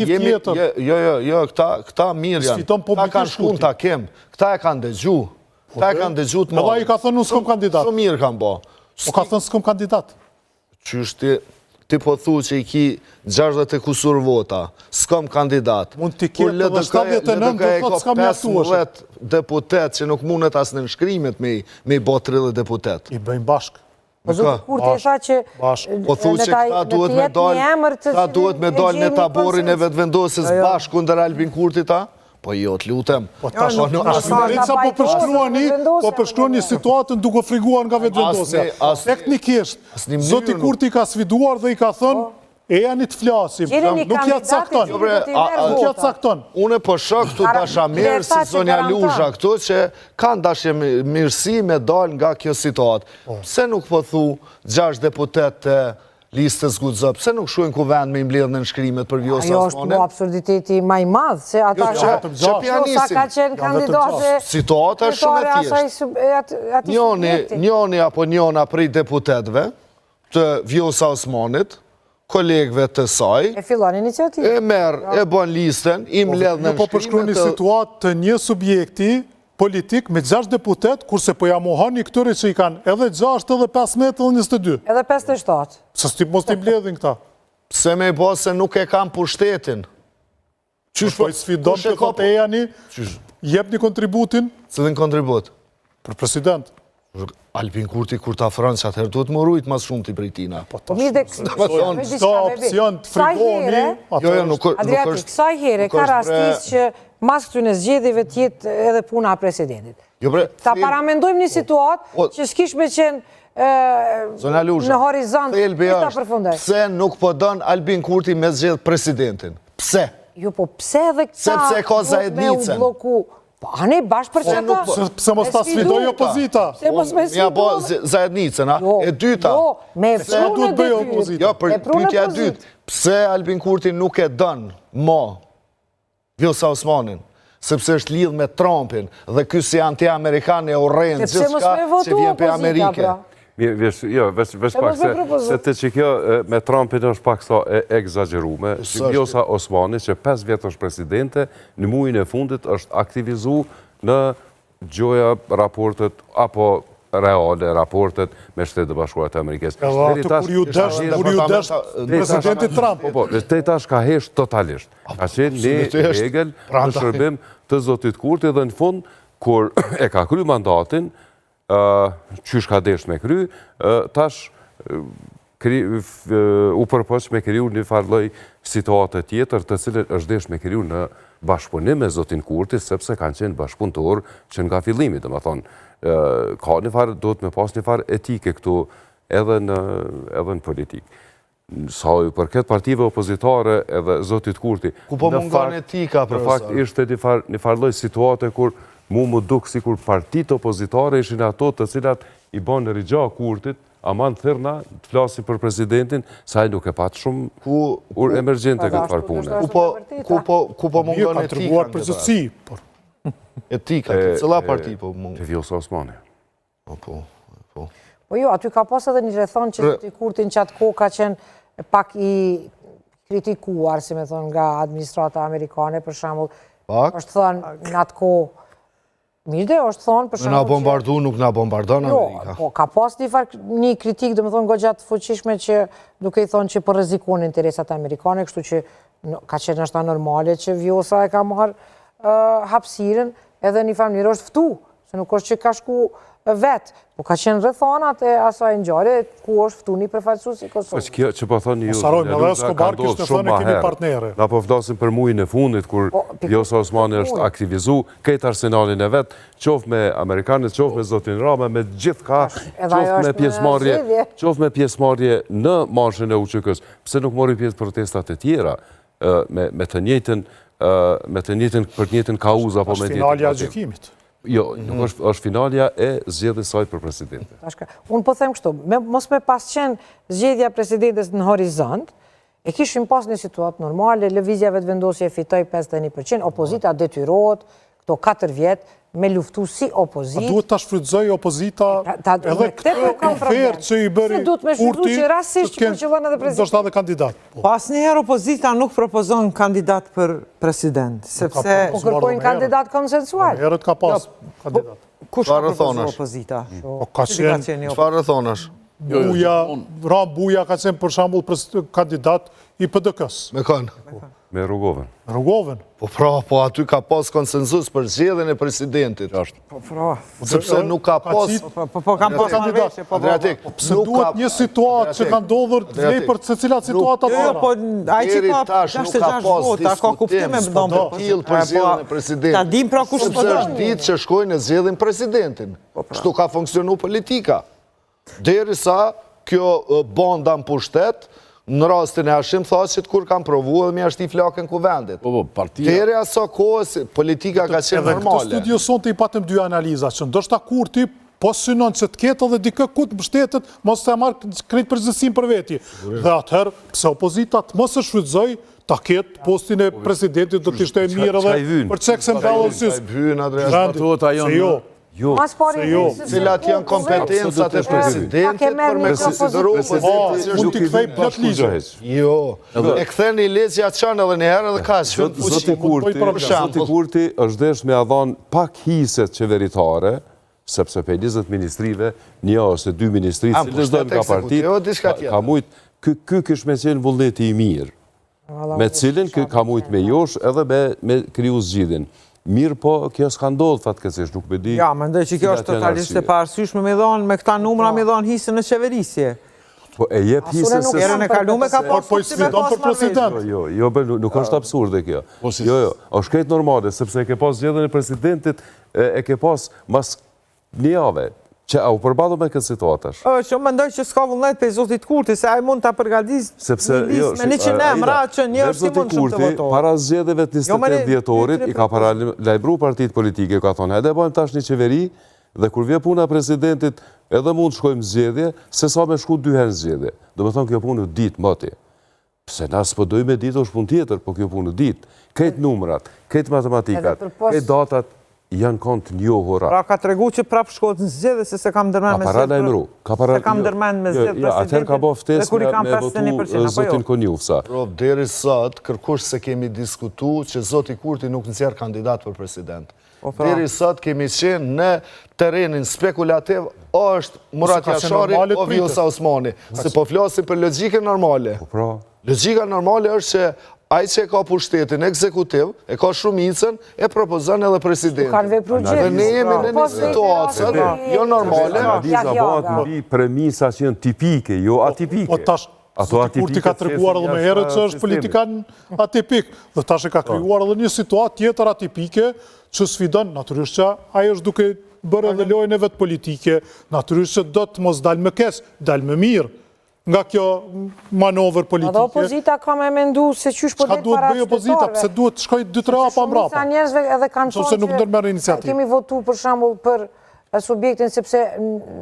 Jo, këta mirë janë. Këta kanë shku në takim, këta e kanë dëgju. Këta e kanë dëgju të Edhe ai ka thënë unë s'kom kandidat. Shumë mirë kanë bo. Po ka thënë s'kom kandidat. Qysh ti po thu që i ki 60 e kusur vota, s'kom kandidat. Mund t'i ketë edhe 79 dhe thot s'kam mjaftuar. 15 deputet që nuk mundet as në nshkrimet me i bo 30 deputet. I bëjmë bashkë. Po zotë Kurti e tha që po thu që këta duhet me dalë në taborin e vetëvendosjes bashkë kundër Albin Kurti ta? Po jo, të lutem. Po tash po përshkruani situatën duke friguar nga vetëvendosja. Teknikisht, zoti Kurti ka sfiduar dhe i ka thënë e janë të flasim. Nuk ja cakton. Nuk ja cakton. Une po shok këtu dashamirë si zonja Lusha këtu që kanë dashamirësi me dalë nga kjo situatë. Pse nuk po thu 6 deputet të listës gudzë, pse nuk shuajnë kuvend me imbledhë në nshkrimet për Vjosa Osmanin? Ajo është mu absurditeti maj madhë, se ata që pjanisim. Ka qenë kandidate... Situata është shumë e thjeshtë. Njoni apo njona prej deputetve të Vjosa Osmanit, kolegëve të saj, e fillon iniciativë. E merë, e bon listën, i mbledhë në nshkrimet... Po përshkruani situatë të një subjekti politik me 6 deputet, kurse po jamohani këtëri që i kanë edhe 6, edhe 15 edhe 22. Edhe 57. Se mos t'i mbledhin këta. Pse me i bo se nuk e kam pushtetin. Po i sfidon që thot e jani, jep një kontributin. Se dhe në kontribut? Për president. Albin Kurti, kur ta franë që atëherë duhet më rujt mas shumë t'i brejtina. Po mirë dhe s'ka opcion të frigoni. Adriatik, kësaj here ka rastis që mas këtyne zgjedhjeve tjetë edhe puna presidentit. Ta paramendojmë një situatë që s'kish me qenë në horizont e ta përfundoj. Pse nuk po dënë Albin Kurti me zgjedh presidentin? Pse? Jo, po pse dhe këta me u bloku? Po, anë i bashkë për që ta... Pse mos ta sfidoj opozita? Pse mos me sfidoj? Mja bo zajednicën, a? E dyta. Jo, me prunë e dytë. Jo, për pytja e dytë. Pse Albin Kurti nuk e dënë mo Vjosa Osmanin? Sepse është lidh me Trumpin dhe kësi anti-Amerikan e orrenë gjithka që vjen për Amerike. Jo, veç pak se të që kjo me Trumpin është pak sa egzagerume. Vjosa Osmani që 5 vjetë është presidente, në mujën e fundit është aktivizu në gjoja raportet apo reale raportet me Shtetet e Bashkuara të Amerikës. Kur ju desh presidenti Trump. Po, te tash ka hesht totalisht. Ka qenë një regel në shërbim të zotit Kurti dhe në fund, kur e ka kry mandatin, qysh ka desh me kry, tash u përpoq me kryu një farloj situatë tjetër të cilët është desh me kryu në bashkëpunim me zotin Kurti, sepse kanë qenë bashkëpunëtor që nga fillimi, dhe më thonë, ka një farë, do të me pas një farë etike këtu edhe në politikë. Sa ju përket partive opozitare edhe zotit Kurti, ku po mungon etika, profesor? Në fakt ishte një farloj situate kur mu më duk si kur partit opozitare ishin ato të cilat i banë rigja Kurtit, aman thërna të flasin për presidentin, sa i nuk e patë shumë emergjente këtë farë pune. Ku po mungon etika? Ka të rëguar për zëtësi. Etika, të cëla parti po mungon? Të Vjosa Osmani. Po jo, aty ka pas edhe një rethon që të Kurtin që atë ko ka qenë pak i kritikuar, si me thonë, nga administrata amerikane, për shambull, është thonë në atë ko, mirë dhe është thonë, për shambull që... Në bombardu, nuk në bombardon Amerika. Po, ka pas një kritik, dhe me thonë, gogjatë fuqishme që duke i thonë që për rrezikon interesat amerikane, kështu që ka qenë është ta normale që Vjosa e ka marë hapsiren, edhe një familje është ftu, se nuk është që ka shku vetë, po ka qenë rrethonat e asaj ngjarje ku është ftu një përfaqësues i Kosovës. Kjo që po thoni ju, ka ndodhur shumë më herë. Na po flasim për muajin e fundit kur Vjosa Osmani është aktivizu këtë arsenalin e vet, qoftë me amerikanët, qoftë me zotin Rama, me gjithka, qoftë me pjesëmarrje në marshën e UÇK-s. Pse nuk mori pjesë protestat e tjera me të njëjtën për të njëjtën kauzë apo me të njëjtën. Finalja e gjykimit. Jo, nuk është finalja e zgjedhjes saj për presidente. Unë po them kështu, mos me pas qenë zgjedhja presidentes në horizont, e kishim pas një situatë normale, lëvizja vetëvendosje fitoi 51%, opozita detyrohet këto 4 vjetë me luftu si opozit. Duhet ta shfrytëzoj opozita edhe këtë ofertë që i bëri Se duhet me shfrytëzu që rastisht që përqëllon edhe president. Do shta dhe kandidat. Pas njëherë opozita nuk propozon kandidat për president, sepse... Po kërkojnë kandidat konsensual. Herët ka pas kandidat. Kush ka propozu opozita? Ka qenë, Çfarë thonash? Buja ka qenë për shambull kandidat i PDK-s. Me kanë? Me Rrugovën. Rrugovën. Po aty ka pas konsenzus për zgjedhjen e presidentit. Sepse nuk ka pas... Po kam pas marrëveshje, po. Adriatik, Pse duhet një situatë që ka ndodhur vlej për se cilat situatë Jo, po ai që Deri ka tash nuk ka 66 pas vota, ka kuptim me diskutim mendon till për zgjedhjen e presidentit. Ta dim pra kush po Sepse do. është ditë që shkojnë e zgjedhin presidentin. Kështu ka funksionu politika. Derisa kjo bonda në pushtet, në rastin e Hashim Thaqit kur kanë provu edhe mi ashti flakën kuvendit. Deri aso kohës politika ka qenë Edhe këtë normale. studio sonte i patëm dy analiza, që ndoshta kur ti po synon që të ketë edhe dikë ku të mbështetet, mos të marrë krejt përgjithësinë për veti. Dhe atëherë, pse opozitat mos e shfrytëzoj, ta ketë postin e presidentit do të ishte e mirë edhe për checks and balances. Mas pari Cilat janë kompetencat e presidentit për me konsideru Mund t'i kthej plot ligjë. Jo, e këtheni legjja qanë edhe njëherë edhe ka që Zoti Kurti është desh me adhon pak hiset qeveritare, sepse pe 20 ministrive, një ose 2 ministri, cilës dojnë nga partit, ka mujt, ky kish me qenë vullneti i mirë, me cilin ka mujt me josh edhe me kriju zgjidhin. Mirë po, kjo s'ka ndodhë, fatkeqësisht, nuk me di... Ja, mendoj që kjo është totalisht e parësyshme me dhonë, me këta numra me dhonë hisën në qeverisje. Po e jep hisën se... Erën e kalume ka pas Po i sfidon për president. Jo, nuk është absurde kjo. Jo, është krejt normale, sepse e ke pas zgjedhjen e presidentit, e ke pas mas një jave, që u përballë me këtë situatash. Që mendoj që s'ka vullnet për Zotit Kurti, se ai mund ta përgatis një listë me 100 emra, që njerëz si mund shumë të votojnë. Para zgjedhjeve të 28 dhjetorit, i ka paralajmëruar partitë politike, ka thonë, hajde bëjmë tash një qeveri, dhe kur vje puna presidentit, edhe mund shkojmë zgjedhje, se sa me shku 2 herë zgjedhje. Do me thonë kjo punë ditë mëti. Pse na s'po dojmë ditë është punë tjetër, po kjo punë ditë. Këtë numrat, këtë matematikat, këtë datat, janë kont njohura. Pra ka tregu që prap shkot në zgjedhje se se kam dërmen me zgjedhje. Se kam dërmen me zgjedhje presidentit. Atëherë ka bo ftes me votu zotin Konjufsa. Deri sot, kërkush se kemi diskutu që zoti Kurti nuk nëzjerë kandidat për president. Deri sot kemi qenë në terenin spekulativ, është Murat Jashari o Vjosa Osmani. Se po flasim për logjike normale. Logjika normale është që ai që ka pushtetin ekzekutiv, e ka shumicën, e propozon edhe presidentin. Dhe ne jemi në një situatë, jo normale. Analiza bëhet mbi premisa që janë tipike, jo atipike. Po tash, Kurti ka treguar edhe më herët që është politikan atipik. Dhe tash e ka krijuar edhe një situatë tjetër atipike që sfidon, natyrisht që ai është duke bërë edhe lojën e vet politike, natyrisht që do të mos dalë më keq, dalë më mirë nga kjo manovër politike. Edhe opozita ka me mendu se qysh po del para qytetarëve. Çka duhet bëj opozita, pse duhet shkoj 2-3 hapa mbrapa. Shumica njerëzve edhe kanë thonë që kemi votu për shembull për subjektin sepse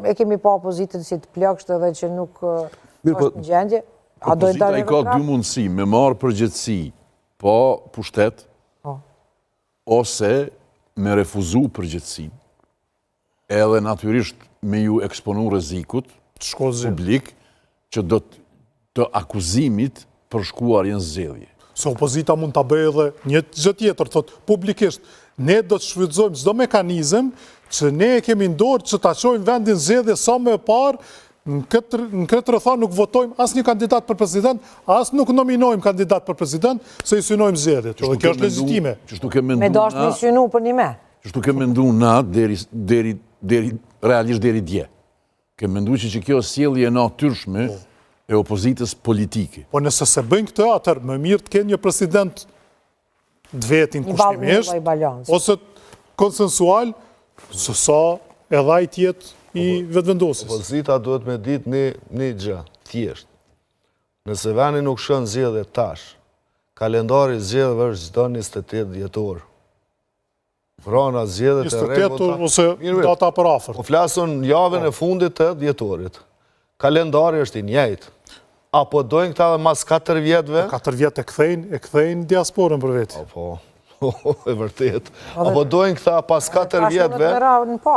e kemi pa opozitën si të plagësht edhe që nuk është në gjendje. Opozita i ka 2 mundësi, me marrë përgjegjësi pa pushtet, ose me refuzu përgjegjësinë, edhe natyrisht me ju eksponu rrezikut publik, që do të akuzimit për shkuarjen zgjedhje. Se opozita mund të bëjë edhe një gjë tjetër, thot publikisht, ne do të shfrytëzojmë çdo mekanizëm që ne e kemi në dorë që ta çojmë vendin zgjedhje sa më parë, në këtë rrethon nuk votojmë as një kandidat për president, as nuk nominojmë kandidat për president, se i synojmë zgjedhjet. Dhe kjo është legjitime. Me dashur të synu për një me. Çështu ke menduar na realisht deri dje. Ke menduar që kjo sjellje e natyrshme e opozitës politike. Po nëse se bëjnë këtë, atëherë më mirë të kenë një president të vetin kushtimisht, ose konsensual, se sa edhe ai tjetë i vetëvendosis. Opozita duhet me ditë një gjë, thjesht. Nëse veni nuk shën zgjedhje tash, kalendari zgjedhjeve është çdo 28 dhjetor. Vrana zgjedhjet e rregullta ose data për afër. Po flasun javën e fundit të dhjetorit. Kalendari është i njëjtë. Apo dojnë këta dhe mas 4 vjetëve? 4 vjetë e kthejnë diasporën për vetë. Po, E vërtet. Apo dojnë këta pas 4 vjetëve,